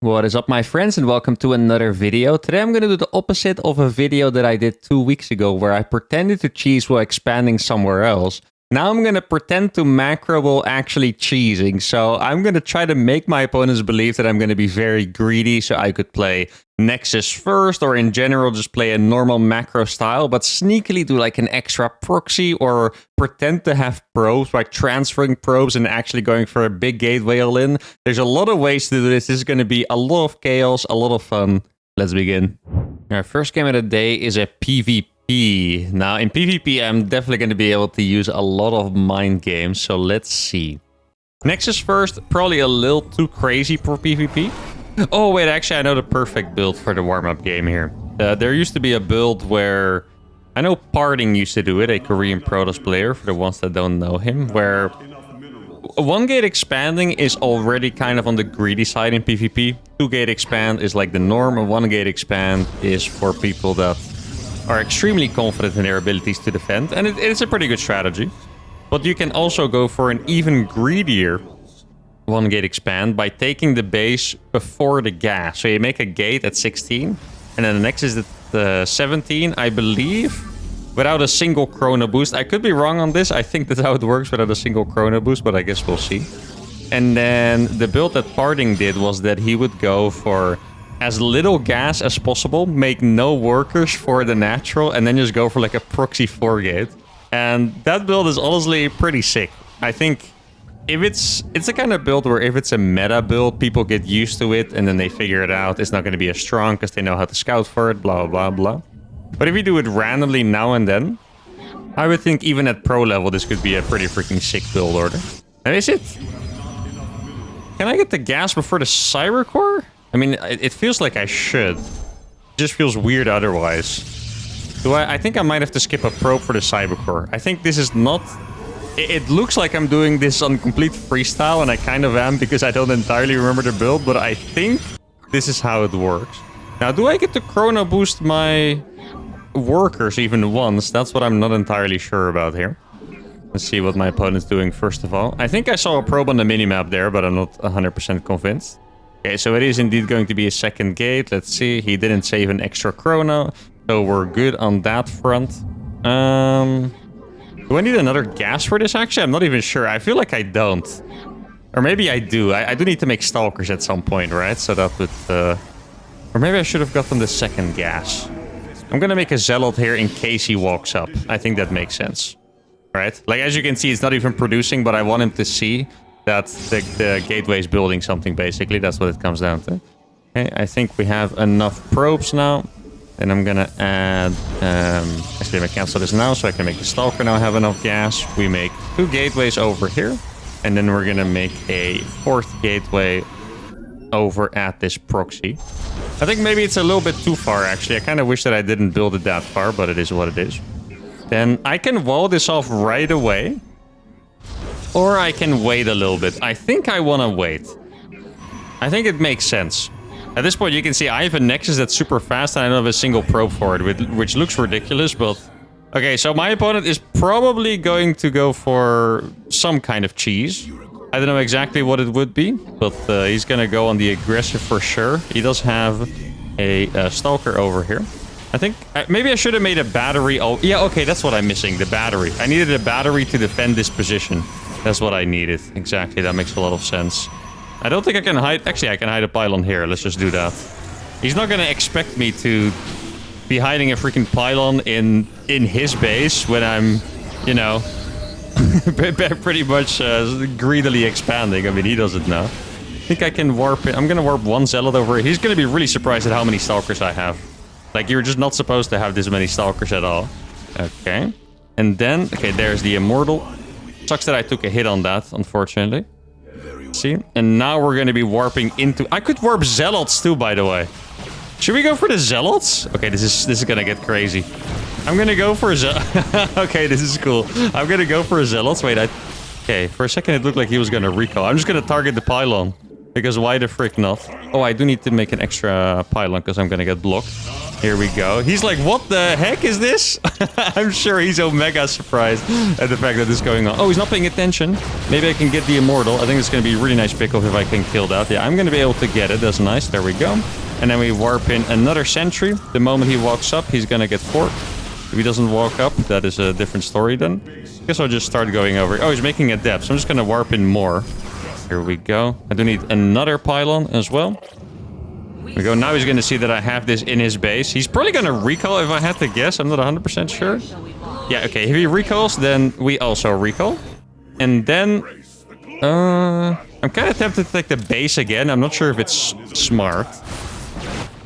What is up, my friends, and welcome to another video. Today I'm going to do the opposite of a video that I did 2 weeks ago where I pretended to cheese while expanding somewhere else. Now I'm going to pretend to macro while actually cheesing. So I'm going to try to make my opponents believe that I'm going to be very greedy so I could play Nexus first, or in general just play a normal macro style, but sneakily do like an extra proxy or pretend to have probes by transferring probes and actually going for a big gateway all in. There's a lot of ways to do this. This is going to be a lot of chaos, a lot of fun. Let's begin. Our first game of the day is a PvP. Now, in PvP, I'm definitely going to be able to use a lot of mind games, so let's see. Nexus first, probably a little too crazy for PvP. Oh, wait, actually, I know the perfect build for the warm-up game here. There used to be a build where... I know Parting used to do it, a Korean Protoss player, for the ones that don't know him, where... One gate expanding is already kind of on the greedy side in PvP. 2 gate expand is like the norm, and 1 gate expand is for people that are extremely confident in their abilities to defend, and it's a pretty good strategy. But you can also go for an even greedier 1 gate expand by taking the base before the gas. So you make a gate at 16, and then the next is at 17, I believe, without a single chrono boost. I could be wrong on this. I think that's how it works without a single chrono boost, but I guess we'll see. And then the build that Parting did was that he would go for as little gas as possible, make no workers for the natural, and then just go for like a proxy 4 gate. And that build is honestly pretty sick. I think if it's the kind of build where if it's a meta build, people get used to it and then they figure it out. It's not going to be as strong because they know how to scout for it, blah, blah, blah. But if you do it randomly now and then, I would think even at pro level, this could be a pretty freaking sick build order. And is it? Can I get the gas before the Cyber Core? I mean, it feels like I should. It just feels weird otherwise. I think I might have to skip a probe for the Cyber Core. I think this is not... It looks like I'm doing this on complete freestyle, and I kind of am because I don't entirely remember the build, but I think this is how it works. Now, do I get to chrono boost my workers even once? That's what I'm not entirely sure about here. Let's see what my opponent's doing first of all. I think I saw a probe on the minimap there, but I'm not 100% convinced. Okay, so it is indeed going to be a second gate. Let's see. He didn't save an extra chrono, so we're good on that front. Do I need another gas for this? Actually, I'm not even sure. I feel like I don't. Or maybe I do. I do need to make Stalkers at some point, right? So that would... Or maybe I should have gotten the second gas. I'm going to make a Zealot here in case he walks up. I think that makes sense. Right? Like, as you can see, it's not even producing, but I want him to see that the gateway is building something, basically. That's what it comes down to. Okay, I think we have enough probes now. And I'm gonna add... actually, I'm gonna cancel this now so I can make the Stalker now have enough gas. We make 2 gateways over here. And then we're gonna make a 4th gateway over at this proxy. I think maybe it's a little bit too far, actually. I kind of wish that I didn't build it that far, but it is what it is. Then I can wall this off right away. Or I can wait a little bit. I think I want to wait. I think it makes sense. At this point, you can see I have a Nexus that's super fast and I don't have a single probe for it, which looks ridiculous, but... Okay, so my opponent is probably going to go for some kind of cheese. I don't know exactly what it would be, but he's going to go on the aggressive for sure. He does have a Stalker over here. I think maybe I should have made a battery. Oh, yeah, okay, that's what I'm missing, the battery. I needed a battery to defend this position. That's what I needed. Exactly, that makes a lot of sense. I don't think I can hide... Actually, I can hide a pylon here. Let's just do that. He's not going to expect me to be hiding a freaking pylon in his base when I'm, you know, pretty much greedily expanding. I mean, he doesn't know. I think I can warp it. I'm going to warp 1 Zealot over here. He's going to be really surprised at how many Stalkers I have. Like, you're just not supposed to have this many Stalkers at all. Okay. And then... Okay, there's the Immortal. Sucks that I took a hit on that, unfortunately. See? And now we're going to be warping into... I could warp Zealots too, by the way. Should we go for the Zealots? Okay, this is going to get crazy. I'm going to go for... Okay, this is cool. I'm going to go for Zealots. Wait, okay, for a second it looked like he was going to recall. I'm just going to target the pylon. Because why the frick not? Oh, I do need to make an extra pylon because I'm going to get blocked. Here we go. He's like, what the heck is this? I'm sure he's mega surprised at the fact that this is going on. Oh, he's not paying attention. Maybe I can get the immortal. I think it's going to be a really nice pick-off if I can kill that. Yeah, I'm going to be able to get it. That's nice. There we go. And then we warp in another sentry. The moment he walks up, he's going to get forked. If he doesn't walk up, that is a different story then. I guess I'll just start going over. Oh, he's making a depth, so I'm just going to warp in more. Here we go. I do need another pylon as well. Here we go. Now he's going to see that I have this in his base. He's probably going to recall if I had to guess. I'm not 100% sure. Yeah, okay. If he recalls, then we also recall. And then... I'm kind of tempted to take the base again. I'm not sure if it's smart.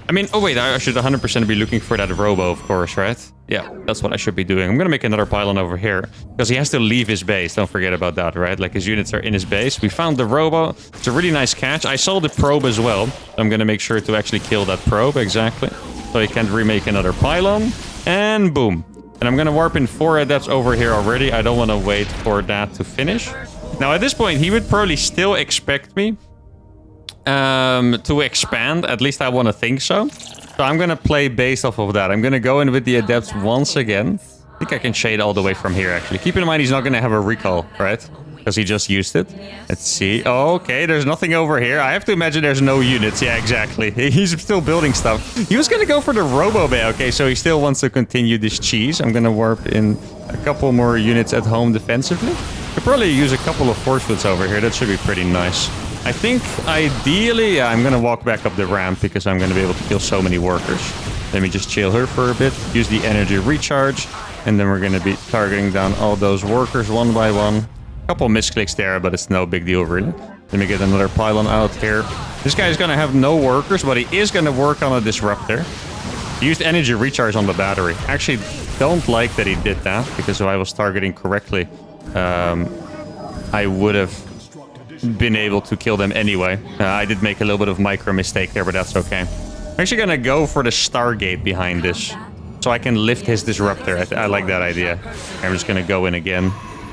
I mean, oh wait, I should 100% be looking for that robo, of course, right? Yeah, that's what I should be doing. I'm going to make another pylon over here because he has to leave his base. Don't forget about that, right? Like his units are in his base. We found the robo. It's a really nice catch. I saw the probe as well. I'm going to make sure to actually kill that probe, exactly. So he can't remake another pylon. And boom. And I'm going to warp in 4 adepts over here already. I don't want to wait for that to finish. Now, at this point, he would probably still expect me to expand. At least I want to think so. So I'm going to play based off of that. I'm going to go in with the adepts once again. I think I can shade all the way from here, actually. Keep in mind, he's not going to have a recall, right? Because he just used it. Let's see. Oh, okay, there's nothing over here. I have to imagine there's no units. Yeah, exactly. He's still building stuff. He was going to go for the Robo Bay. Okay, so he still wants to continue this cheese. I'm going to warp in a couple more units at home defensively. Could probably use a couple of force fields over here. That should be pretty nice. I think ideally, yeah, I'm going to walk back up the ramp because I'm going to be able to kill so many workers. Let me just chill her for a bit. Use the energy recharge. And then we're going to be targeting down all those workers one by one. Couple misclicks there, but it's no big deal really. Let me get another pylon out here. This guy is gonna have no workers, but he is gonna work on a disruptor. He used energy recharge on the battery. Actually, don't like that he did that, because if I was targeting correctly, I would have been able to kill them anyway. I did make a little bit of micro mistake there, but that's okay. I'm actually gonna go for the Stargate behind this, so I can lift his disruptor. I like that idea. I'm just gonna go in again.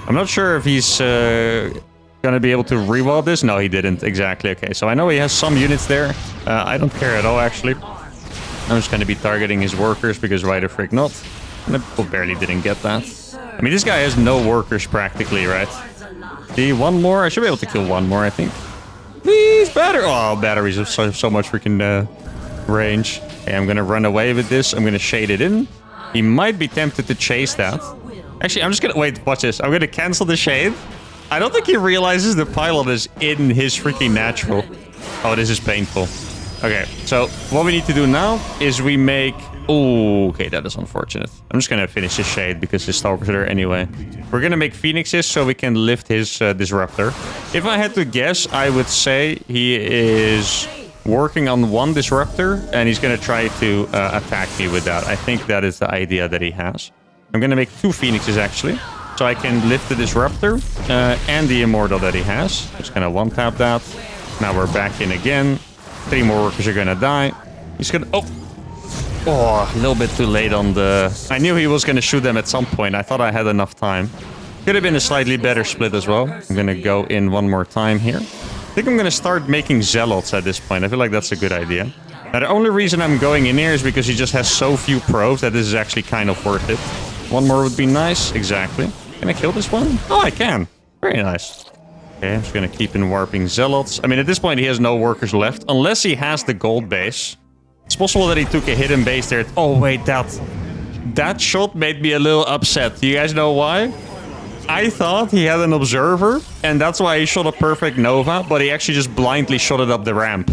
I'm not sure if he's gonna be able to rewall this. No, he didn't. Exactly. Okay, so I know he has some units there. I don't care at all, actually. I'm just gonna be targeting his workers because why the frick not? And I barely didn't get that. I mean, this guy has no workers practically, right? See, one more. I should be able to kill one more, I think. Please, battery. Oh, batteries have so much freaking range. Okay, I'm gonna run away with this. I'm gonna shade it in. He might be tempted to chase that. Actually, I'm just gonna... Wait, watch this. I'm gonna cancel the shade. I don't think he realizes the pylon is in his freaking natural. Oh, this is painful. Okay, so what we need to do now is we make... Oh, okay, that is unfortunate. I'm just gonna finish his shade because his stalkers are there anyway. We're gonna make phoenixes so we can lift his disruptor. If I had to guess, I would say he is working on one disruptor and he's gonna try to attack me with that. I think that is the idea that he has. I'm going to make 2 phoenixes, actually. So I can lift the disruptor and the immortal that he has. Just going to one-tap that. Now we're back in again. 3 more workers are going to die. He's going to... Oh, a little bit too late on the... I knew he was going to shoot them at some point. I thought I had enough time. Could have been a slightly better split as well. I'm going to go in one more time here. I think I'm going to start making zealots at this point. I feel like that's a good idea. Now, the only reason I'm going in here is because he just has so few probes that this is actually kind of worth it. One more would be nice. Exactly. Can I kill this one? Oh, I can. Very nice. Okay, I'm just going to keep in warping zealots. I mean, at this point, he has no workers left. Unless he has the gold base. It's possible that he took a hidden base there. Oh, wait, that shot made me a little upset. Do you guys know why? I thought he had an observer, and that's why he shot a perfect Nova, but he actually just blindly shot it up the ramp.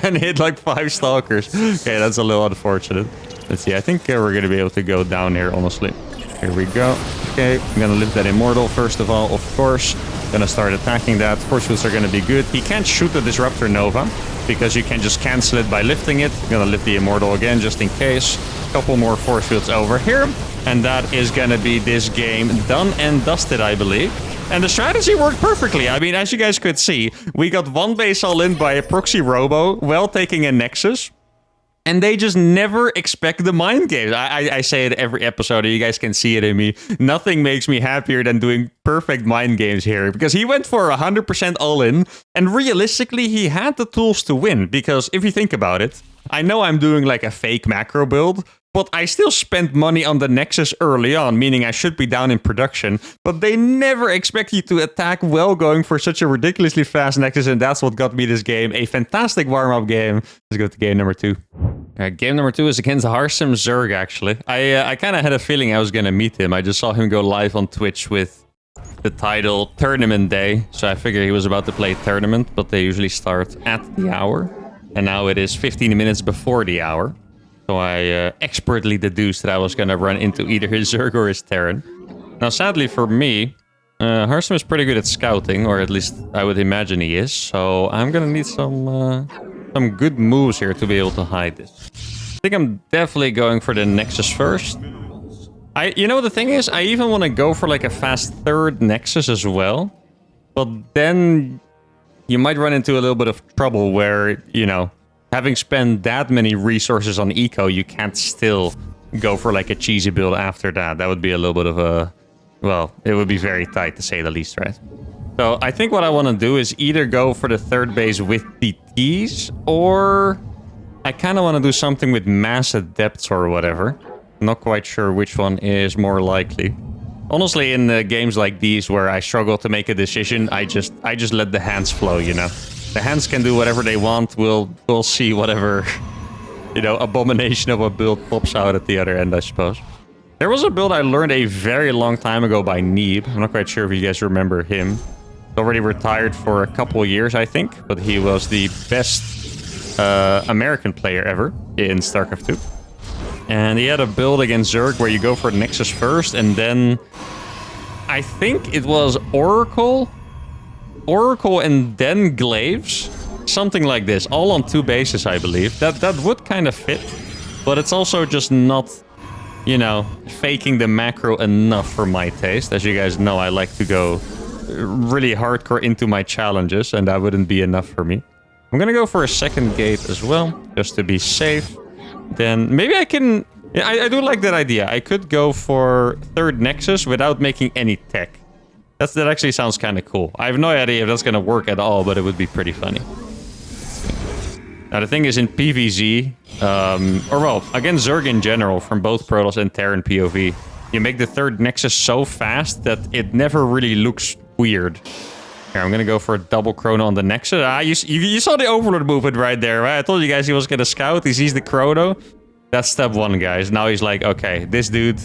And hit like 5 stalkers. Okay, that's a little unfortunate. Let's see, I think we're going to be able to go down here, honestly. Here we go. Okay, I'm going to lift that immortal first of all, of course. Going to start attacking that. Force fields are going to be good. He can't shoot the Disruptor Nova because you can just cancel it by lifting it. I'm going to lift the immortal again just in case. A couple more force fields over here. And that is going to be this game done and dusted, I believe. And the strategy worked perfectly. I mean, as you guys could see, we got 1 base all in by a proxy robo while taking a Nexus. And they just never expect the mind games. I say it every episode, and you guys can see it in me. Nothing makes me happier than doing perfect mind games here, because he went for 100% all-in, and realistically, he had the tools to win, because if you think about it, I know I'm doing like a fake macro build, but I still spent money on the Nexus early on, meaning I should be down in production, but they never expect you to attack well going for such a ridiculously fast Nexus, and that's what got me this game. A fantastic warm-up game. Let's go to game number 2. Game number 2 is against Harsim Zerg, actually. I kind of had a feeling I was going to meet him. I just saw him go live on Twitch with the title Tournament Day, so I figured he was about to play tournament, but they usually start at the hour, and now it is 15 minutes before the hour. So I expertly deduced that I was going to run into either his Zerg or his Terran. Now, sadly for me, Harsim is pretty good at scouting, or at least I would imagine he is, so I'm going to need some good moves here to be able to hide this. I think I'm definitely going for the Nexus first. You know, the thing is, I even want to go for like a fast third Nexus as well. But then you might run into a little bit of trouble where, you know, having spent that many resources on eco, you can't still go for like a cheesy build after that. That would be a little bit of a... Well, it would be very tight to say the least, right? So I think what I want to do is either go for the third base with TTs, or I kind of want to do something with mass adepts or whatever. Not quite sure which one is more likely. Honestly, in games like these where I struggle to make a decision, I just let the hands flow, you know. The hands can do whatever they want. We'll see whatever, you know, abomination of a build pops out at the other end, I suppose. There was a build I learned a very long time ago by Neeb. I'm not quite sure if you guys remember him. He's already retired for a couple of years, I think, but he was the best American player ever in StarCraft 2. And he had a build against Zerg where you go for Nexus first, and then I think it was Oracle and then Glaives, something like this, all on 2 bases, I believe. That would kind of fit, but it's also just not, you know, faking the macro enough for my taste. As you guys know, I like to go really hardcore into my challenges, and that wouldn't be enough for me. I'm gonna go for a second gate as well, just to be safe. Then maybe I can... Yeah, I do like that idea. I could go for third Nexus without making any tech. That actually sounds kind of cool. I have no idea if that's going to work at all, but it would be pretty funny. Now, the thing is, in PvZ, or well, against Zerg in general, from both Protoss and Terran POV, you make the third Nexus so fast that it never really looks weird. Here, I'm going to go for a double chrono on the Nexus. You saw the Overlord movement right there, right? I told you guys he was going to scout. He sees the chrono. That's step 1, guys. Now he's like, okay, this dude,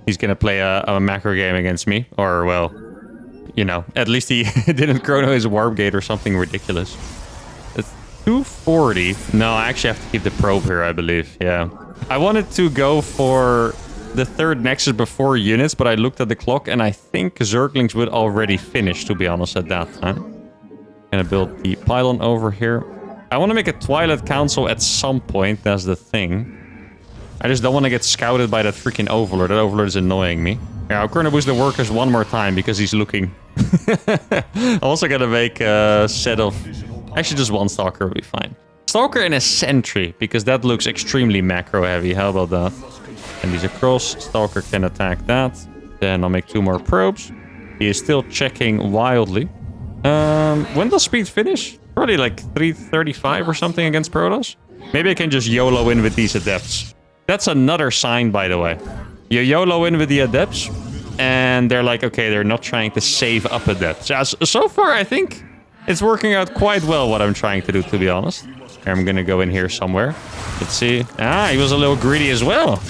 he's going to play a macro game against me. Or, well, you know, at least he didn't chrono his warp gate or something ridiculous. It's 240. No, I actually have to keep the probe here, I believe. Yeah. I wanted to go for the third Nexus before units, but I looked at the clock and I think Zerglings would already finish, to be honest, at that time. Gonna build the pylon over here. I want to make a Twilight Council at some point, that's the thing. I just don't want to get scouted by that freaking Overlord. That Overlord is annoying me. Yeah, I'm gonna boost the workers one more time because he's looking. I'm also gonna make a set of... Actually, just one Stalker will be fine. Stalker and a Sentry, because that looks extremely macro heavy. How about that? And he's across. Stalker can attack that. Then I'll make 2 more probes. He is still checking wildly. When does speed finish? Probably like 335 or something against Protoss. Maybe I can just YOLO in with these Adepts. That's another sign, by the way. You YOLO in with the Adepts, and they're like, okay, they're not trying to save up Adepts. So far, I think it's working out quite well what I'm trying to do, to be honest. I'm gonna go in here somewhere. Let's see. Ah, he was a little greedy as well.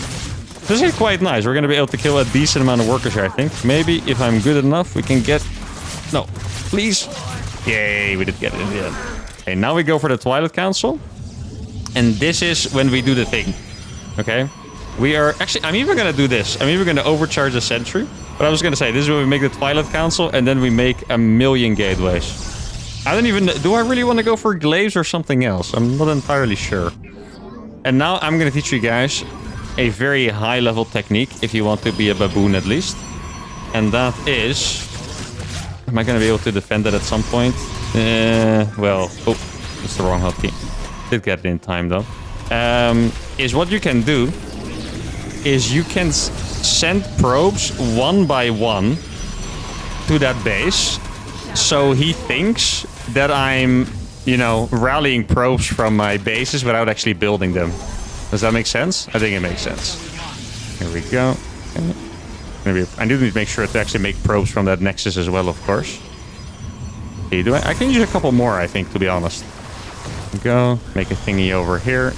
This is quite nice. We're gonna be able to kill a decent amount of workers here, I think. Maybe if I'm good enough, we can get... No, please. Yay, we did get it in the end. Okay, now we go for the Twilight Council. And this is when we do the thing. Okay? We are... Actually, I'm even gonna do this. I'm even gonna overcharge the Sentry. But I was gonna say, this is when we make the Twilight Council, and then we make 1,000,000 gateways. I don't even... Do I really want to go for Glaives or something else? I'm not entirely sure. And now I'm gonna teach you guys a very high-level technique, if you want to be a baboon at least. And that is... Am I going to be able to defend that at some point? Well... Oh, that's the wrong hotkey. Did get it in time, though. is what you can do is you can send probes one by one to that base. So he thinks that I'm, you know, rallying probes from my bases without actually building them. Does that make sense? I think it makes sense. Here we go. Okay. Maybe I do need to make sure to actually make probes from that nexus as well, of course. Okay, I can use a couple more, I think, to be honest. Go. Make a thingy over here.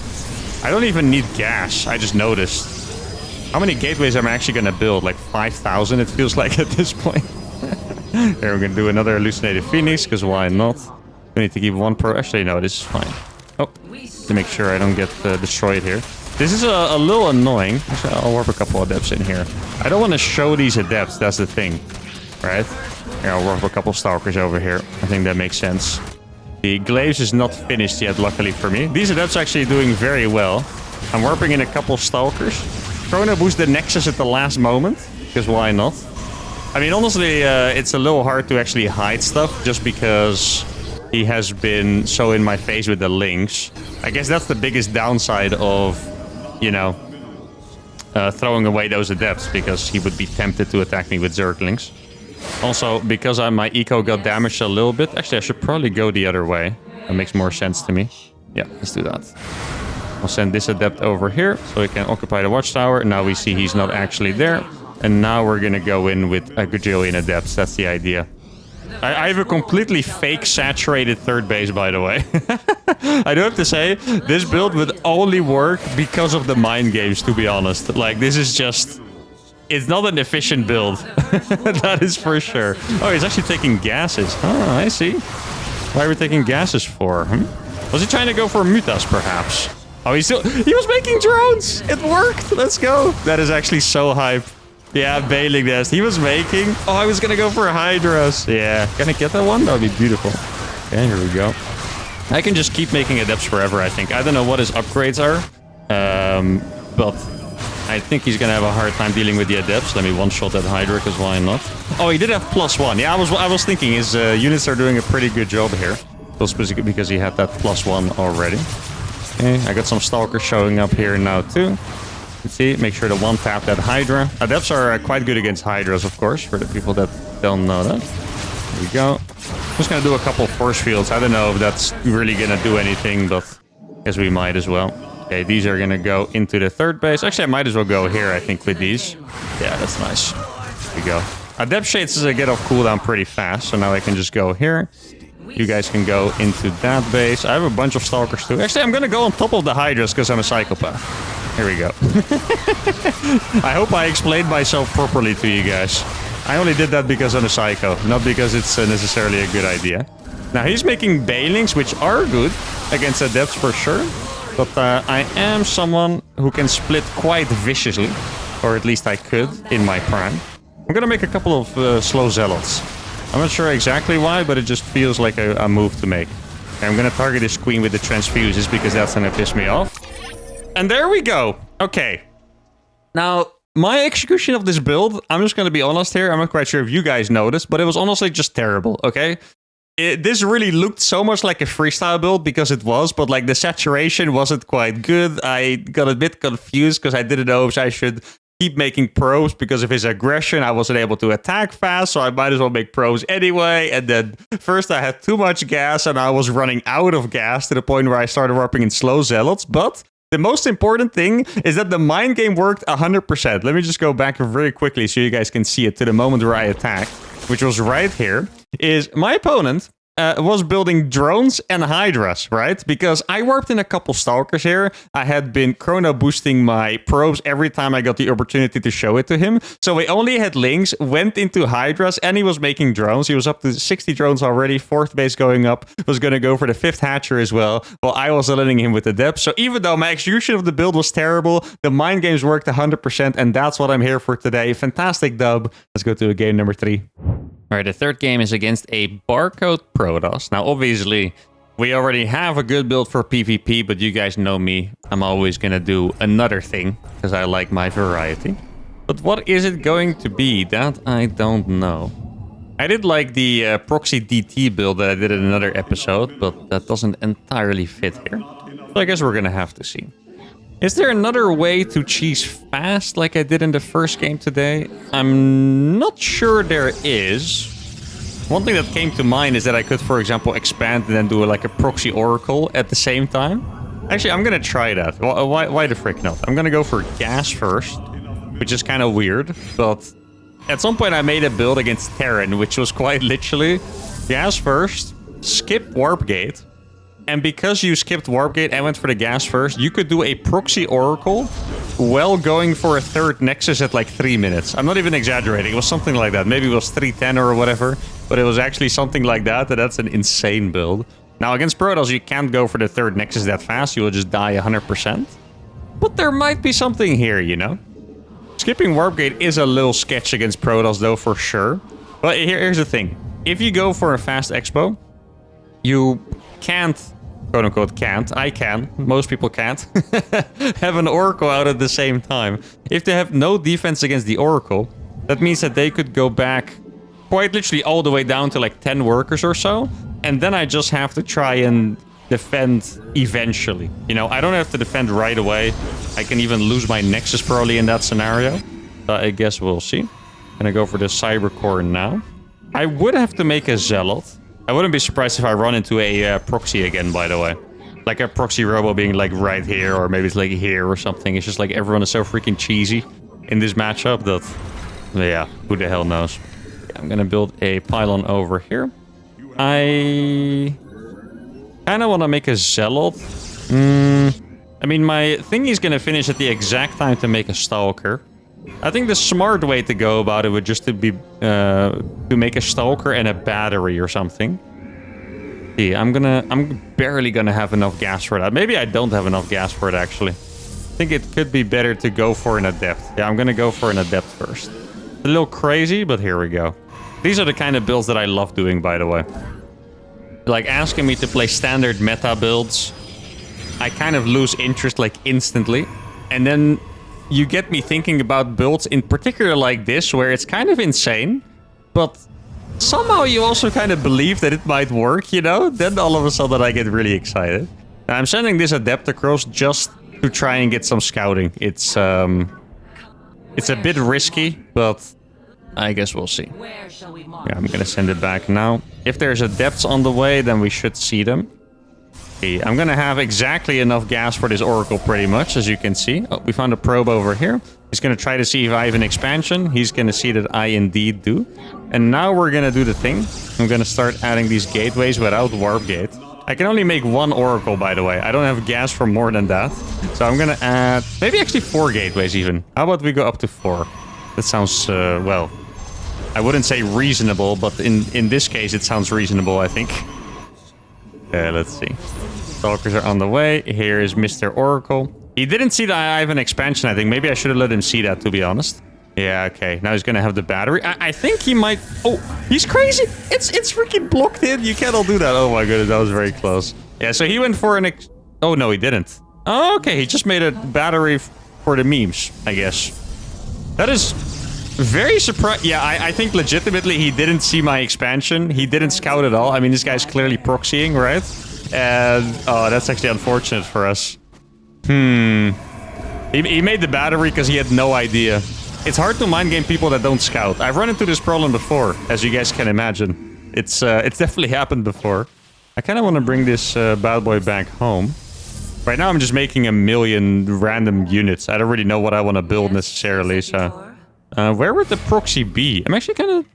I don't even need gas. I just noticed. How many gateways am I actually going to build? Like 5,000, it feels like at this point. Here, we're going to do another hallucinated phoenix, because why not? We need to keep one pro. Actually, no, this is fine. Oh, to make sure I don't get destroyed here. This is a little annoying. Actually, I'll warp a couple of adepts in here. I don't want to show these adepts. That's the thing, right? Here, I'll warp a couple stalkers over here. I think that makes sense. The glaives is not finished yet, luckily for me. These adepts are actually doing very well. I'm warping in a couple stalkers. Chrono boost the nexus at the last moment, because why not? I mean, honestly, it's a little hard to actually hide stuff just because he has been so in my face with the links. I guess that's the biggest downside of, you know, throwing away those adepts, because he would be tempted to attack me with Zerglings. Also, because my eco got damaged a little bit. Actually, I should probably go the other way. That makes more sense to me. Yeah, let's do that. I'll send this adept over here so he can occupy the watchtower. Now we see he's not actually there. And now we're going to go in with a gajillion adepts. That's the idea. I have a completely fake saturated third base, by the way. I do have to say, this build would only work because of the mind games, to be honest. Like, this is just... It's not an efficient build. That is for sure. Oh, he's actually taking gases. Oh, I see. Why are we taking gases for? Was he trying to go for mutas, perhaps? Oh, he was making drones! It worked! Let's go! That is actually so hype. Yeah, bailing nest. He was making... Oh, I was gonna go for hydras. Yeah. Can I get that one? That would be beautiful. Okay, here we go. I can just keep making adepts forever, I think. I don't know what his upgrades are. But I think he's gonna have a hard time dealing with the adepts. Let me one-shot that hydra, because why not? Oh, he did have +1. Yeah, I was thinking his units are doing a pretty good job here. Specifically because he had that +1 already. Okay, I got some stalkers showing up here now, too. Let's see, make sure to one-tap that Hydra. Adepts are quite good against Hydras, of course, for the people that don't know that. There we go. I'm just going to do a couple force fields. I don't know if that's really going to do anything, but I guess we might as well. Okay, these are going to go into the third base. Actually, I might as well go here, I think, with these. Yeah, that's nice. There we go. Adept Shades get off cooldown pretty fast, so now I can just go here. You guys can go into that base. I have a bunch of stalkers, too. Actually, I'm going to go on top of the Hydras, because I'm a psychopath. Here we go. I hope I explained myself properly to you guys. I only did that because I'm a psycho, not because it's necessarily a good idea. Now, he's making Bailings, which are good against adepts for sure. But I am someone who can split quite viciously. Or at least I could in my prime. I'm going to make a couple of slow zealots. I'm not sure exactly why, but it just feels like a move to make. And I'm going to target this queen with the transfuses because that's going to piss me off. And there we go. Okay. Now, my execution of this build, I'm just going to be honest here. I'm not quite sure if you guys noticed, but it was honestly just terrible, okay? This really looked so much like a freestyle build because it was, but like the saturation wasn't quite good. I got a bit confused because I didn't know if I should keep making probes because of his aggression. I wasn't able to attack fast, so I might as well make probes anyway. And then first I had too much gas and I was running out of gas to the point where I started warping in slow zealots, but... The most important thing is that the mind game worked 100%. Let me just go back very quickly so you guys can see it to the moment where I attacked, which was right here, is my opponent was building drones and hydras, right? Because I warped in a couple stalkers here. I had been chrono boosting my probes every time I got the opportunity to show it to him. So we only had links, went into hydras, and he was making drones. He was up to 60 drones already, 4th base going up, was going to go for the 5th hatcher as well, while I was letting him with the depth. So even though my execution of the build was terrible, the mind games worked 100%, and that's what I'm here for today. Fantastic dub. Let's go to game number 3. All right, the third game is against a Barcode Protoss. Now, obviously, we already have a good build for PvP, but you guys know me. I'm always going to do another thing, because I like my variety. But what is it going to be? That I don't know. I did like the proxy DT build that I did in another episode, but that doesn't entirely fit here. So I guess we're gonna have to see. Is there another way to cheese fast like I did in the first game today? I'm not sure there is. One thing that came to mind is that I could, for example, expand and then do like a proxy oracle at the same time. Actually, I'm gonna try that. Why the frick not? I'm gonna go for gas first, which is kind of weird, but at some point I made a build against Terran, which was quite literally gas first, skip warp gate, and because you skipped warp gate and went for the gas first, you could do a proxy oracle while going for a third nexus at like 3 minutes. I'm not even exaggerating. It was something like that. Maybe it was 310 or whatever, but it was actually something like that. And that's an insane build. Now against Protoss, you can't go for the third nexus that fast. You will just die 100%. But there might be something here, you know? Skipping warp gate is a little sketch against Protoss though, for sure. But here's the thing. If you go for a fast expo, you can't, quote unquote can't, I can, most people can't, have an oracle out at the same time. If they have no defense against the oracle, that means that they could go back quite literally all the way down to like 10 workers or so. And then I just have to try and defend eventually. You know, I don't have to defend right away. I can even lose my nexus probably in that scenario. I guess we'll see. Gonna go for the cyber core now. I would have to make a zealot. I wouldn't be surprised if I run into a proxy again, by the way. Like a proxy robo being like right here, or maybe it's like here or something. It's just like everyone is so freaking cheesy in this matchup that, yeah, who the hell knows. I'm gonna build a pylon over here. I kind of want to make a zealot. I mean, my thingy is gonna finish at the exact time to make a stalker. I think the smart way to go about it would just to be to make a stalker and a battery or something. See, I'm barely gonna have enough gas for that. Maybe I don't have enough gas for it actually. I think it could be better to go for an adept. Yeah, I'm gonna go for an adept first. A little crazy, but here we go. These are the kind of builds that I love doing, by the way. Like asking me to play standard meta builds, I kind of lose interest like instantly, and then you get me thinking about builds in particular like this, where it's kind of insane, but somehow you also kind of believe that it might work, you know? Then all of a sudden I get really excited. Now, I'm sending this adept across just to try and get some scouting. It's a bit risky, but I guess we'll see. Yeah, I'm gonna send it back now. If there's adepts on the way, then we should see them. See, I'm gonna have exactly enough gas for this oracle pretty much, as you can see. Oh, we found a probe over here. He's gonna try to see if I have an expansion. He's gonna see that I indeed do. And now we're gonna do the thing. I'm gonna start adding these gateways without warp gate. I can only make one oracle, by the way. I don't have gas for more than that. So I'm gonna add maybe actually 4 gateways even. How about we go up to 4? That sounds, well, I wouldn't say reasonable, but in this case it sounds reasonable, I think. Let's see. Stalkers are on the way. Here is Mr. Oracle. He didn't see that I have an expansion, I think. Maybe I should have let him see that, to be honest. Yeah, okay. Now he's gonna have the battery. I think he might... Oh, he's crazy! It's freaking blocked in! You cannot do that. Oh my goodness, that was very close. Yeah, so he went for an... Oh, no, he didn't. Oh, okay, he just made a battery for the memes, I guess. That is... very surprised. Yeah, I think legitimately he didn't see my expansion. He didn't scout at all. I mean, this guy's clearly proxying, right? And oh, that's actually unfortunate for us. He made the battery because he had no idea. It's hard to mind game people that don't scout. I've run into this problem before, as you guys can imagine. It's definitely happened before. I kind of want to bring this bad boy back home. Right now, I'm just making a million random units. I don't really know what I want to build necessarily, so... where would the proxy be? I'm actually kind of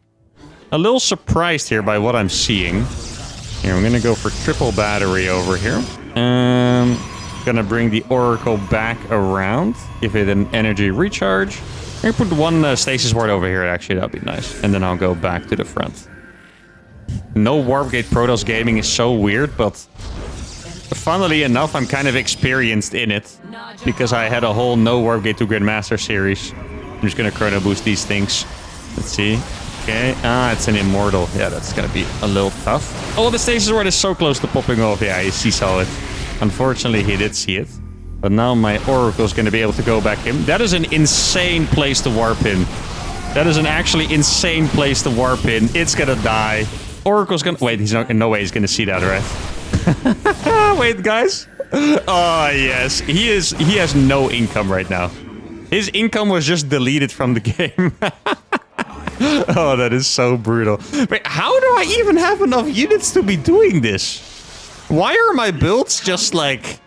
a little surprised here by what I'm seeing. Here, I'm going to go for triple battery over here. Gonna bring the oracle back around. Give it an energy recharge. I'm going to put one stasis ward over here, actually. That'd be nice. And then I'll go back to the front. No warp gate Protoss gaming is so weird, but... funnily enough, I'm kind of experienced in it. Because I had a whole no warp gate to Grandmaster series. I'm just gonna chrono boost these things. Let's see. Okay. Ah, it's an immortal. Yeah, that's gonna be a little tough. Oh, the stasis ward is so close to popping off. Yeah, he saw it. Unfortunately, he did see it. But now my oracle is gonna be able to go back in. That is an insane place to warp in. That is an actually insane place to warp in. It's gonna die. Oracle's gonna... Wait, he's not... No way he's gonna see that, right? Wait, guys. Oh, yes. He has no income right now. His income was just deleted from the game. Oh, that is so brutal. Wait, how do I even have enough units to be doing this? Why are my builds just, like...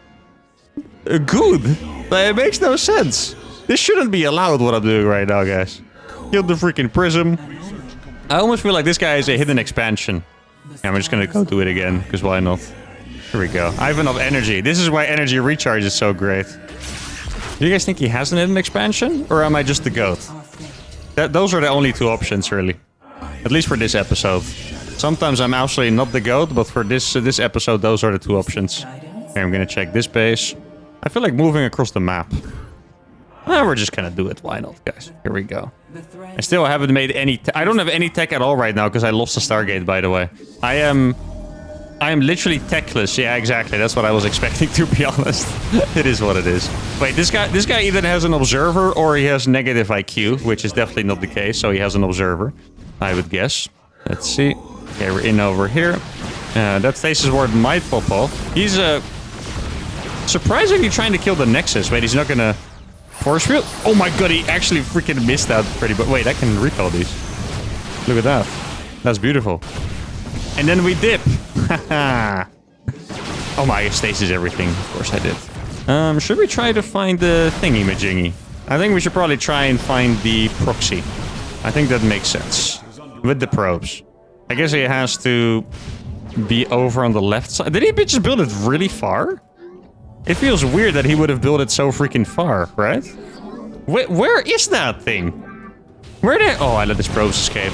good? It makes no sense. This shouldn't be allowed, what I'm doing right now, guys. Killed the freaking prism. I almost feel like this guy is a hidden expansion. Yeah, I'm just gonna go do it again, because why not? Here we go. I have enough energy. This is why energy recharge is so great. Do you guys think he has an hidden expansion? Or am I just the goat? Those are the only two options, really. At least for this episode. Sometimes I'm absolutely not the goat, but for this episode, those are the two options. Okay, I'm gonna check this base. I feel like moving across the map. We're just gonna do it. Why not, guys? Here we go. I still haven't made any... I don't have any tech at all right now because I lost the Stargate, by the way. I am literally techless. Yeah, exactly. That's what I was expecting, to be honest. It is what it is. Wait, this guy either has an observer or he has negative IQ, which is definitely not the case. So he has an observer, I would guess. Let's see. Okay, we're in over here. That stasis ward might pop off. He's surprisingly trying to kill the Nexus. Wait, he's not gonna... Force field? Oh my god, he actually freaking missed that pretty... But wait, I can recall these. Look at that. That's beautiful. And then we dip. Oh my, stasis everything. Of course I did. Should we try to find the thingy-majingy? I think we should probably try and find the proxy. I think that makes sense. With the probes. I guess he has to be over on the left side. Did he just build it really far? It feels weird that he would have built it so freaking far, right? Where is that thing? Where did... Oh, I let his probes escape.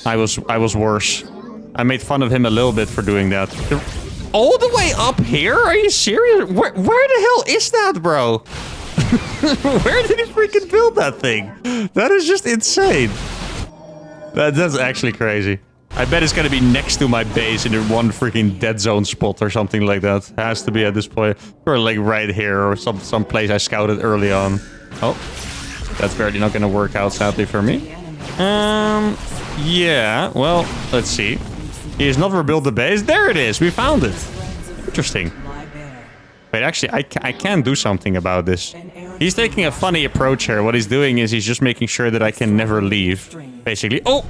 I was worse. I made fun of him a little bit for doing that. All the way up here? Are you serious? Where the hell is that, bro? Where did he freaking build that thing? That is just insane. That's actually crazy. I bet it's gonna be next to my base in one freaking dead zone spot or something like that. Has to be at this point. Or like right here or some place I scouted early on. Oh. That's barely not gonna work out, sadly, for me. Yeah. Well, let's see. He has not rebuilt the base. There it is. We found it. Interesting. Wait, actually, I can do something about this. He's taking a funny approach here. What he's doing is he's just making sure that I can never leave. Basically. Oh!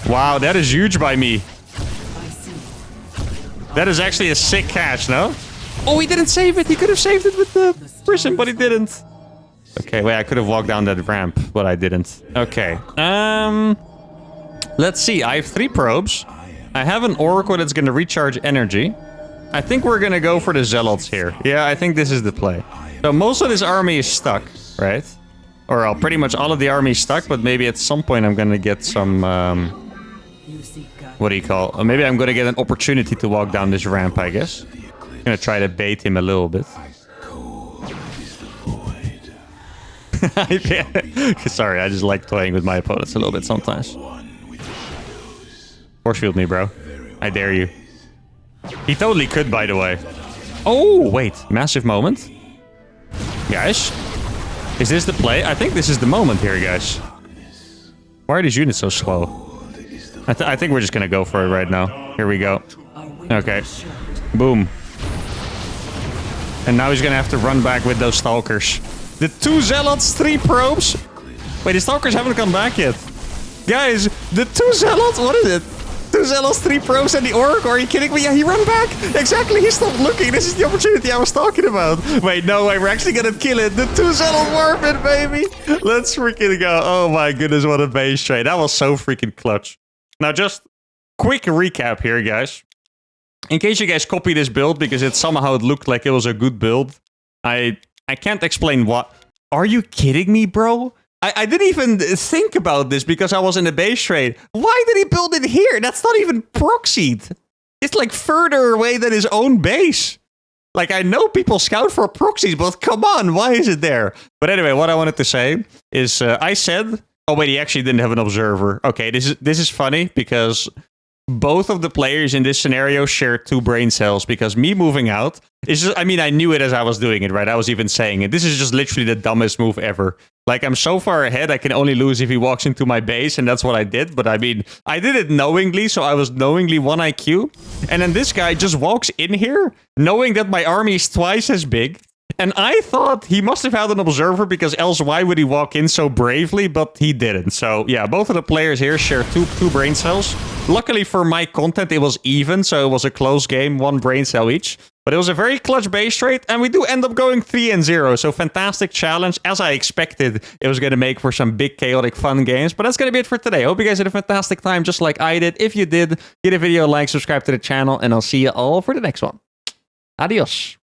Wow, that is huge by me. That is actually a sick catch, no? Oh, he didn't save it. He could have saved it with the prison, but he didn't. Okay, wait, I could have walked down that ramp, but I didn't. Okay. Let's see. I have 3 probes. I have an Oracle that's going to recharge energy. I think we're going to go for the Zealots here. Yeah, I think this is the play. So most of this army is stuck, right? Or pretty much all of the army is stuck, but maybe at some point I'm going to get some... what do you call? Maybe I'm gonna get an opportunity to walk down this ramp, I guess. I'm gonna try to bait him a little bit. Sorry, I just like playing with my opponents a little bit sometimes. Force field me, bro. I dare you. He totally could, by the way. Oh, wait. Massive moment. Guys. Is this the play? I think this is the moment here, guys. Why are these units so slow? I think we're just gonna go for it right now. Here we go. Okay. Boom. And now he's gonna have to run back with those Stalkers. The 2 Zealots, 3 probes. Wait, the Stalkers haven't come back yet. Guys, the 2 Zealots, what is it? 2 Zealots, 3 probes, and the Oracle. Are you kidding me? Yeah, he ran back. Exactly, he stopped looking. This is the opportunity I was talking about. Wait, no way, we're actually gonna kill it. The 2 Zealot warp it, baby. Let's freaking go. Oh my goodness, what a base trade. That was so freaking clutch. Now, just quick recap here, guys. In case you guys copy this build, because it somehow looked like it was a good build. I can't explain what. Are you kidding me, bro? I didn't even think about this because I was in the base trade. Why did he build it here? That's not even proxied. It's like further away than his own base. Like, I know people scout for proxies, but come on, why is it there? But anyway, what I wanted to say is I said... Oh, wait, he actually didn't have an observer. Okay, this is funny because both of the players in this scenario share 2 brain cells, because me moving out is just, I mean, I knew it as I was doing it, right? I was even saying it. This is just literally the dumbest move ever. Like, I'm so far ahead, I can only lose if he walks into my base, and that's what I did. But I mean, I did it knowingly, so I was knowingly 1 IQ. And then this guy just walks in here, knowing that my army is twice as big. And I thought he must have had an observer, because else why would he walk in so bravely? But he didn't. So yeah, both of the players here share two brain cells. Luckily for my content, it was even, so it was a close game, 1 brain cell each. But it was a very clutch base trade, and we do end up going 3-0. So fantastic challenge. As I expected, it was going to make for some big, chaotic, fun games. But that's going to be it for today. Hope you guys had a fantastic time, just like I did. If you did, give the video a like, subscribe to the channel, and I'll see you all for the next one. Adios.